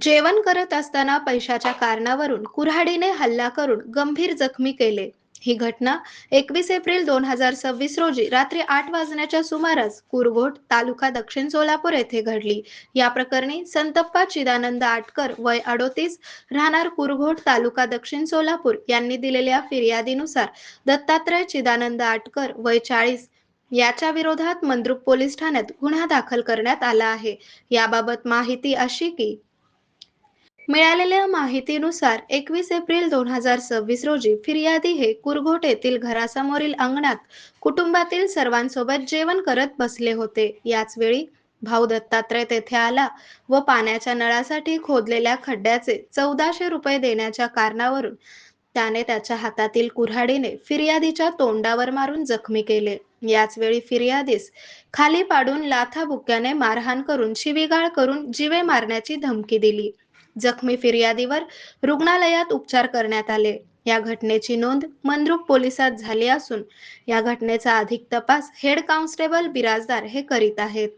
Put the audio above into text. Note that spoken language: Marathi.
जेवण करत असताना पैशाच्या कारणावरून कुऱ्हाडीने हल्ला करून गंभीर जखमी केले. ही घटना 21 एप्रिल 2026 रोजी रात्री 8 वाजण्याच्या सुमारास कुरघोट तालुका दक्षिण सोलापूर येथे घडली. या प्रकरणी संतप्पा चिदानंद आटकर वय 38 राहणार कुरघोट तालुका दक्षिण सोलापूर यांनी दिलेल्या फिर्यादीनुसार दत्तात्रय चिदानंद आटकर वय 40 याच्या विरोधात मंद्रुप पोलीस ठाण्यात गुन्हा दाखल करण्यात आला आहे. याबाबत माहिती अशी की मिळालेल्या माहितीनुसार 21 एप्रिल 2026 रोजी फिर्यादी हे कुरघोट येथील घरासमोरील अंगणात कुटुंबातील सर्वांसोबत जेवण करत बसले होते. याच वेळी भाऊ दत्तात्रय तेथे आला व पाण्याच्या नळासाठी खोदलेल्या खड्ड्याचे 1400 रुपये देण्याच्या कारणावरून त्याने त्याच्या हातातील कुऱ्हाडीने फिर्यादीच्या तोंडावर मारून जखमी केले. याच वेळी फिर्यादीस खाली पाडून लाथाबुक्क्याने मारहाण करून शिवीगाळ करून जीवे मारण्याची धमकी दिली. जखमी फिर्यादीवर रुग्णालयात उपचार करण्यात आले. या घटनेची नोंद मंद्रुप पोलिसात झाली असून या घटनेचा अधिक तपास हेड कॉन्स्टेबल बिराजदार हे करीत आहेत.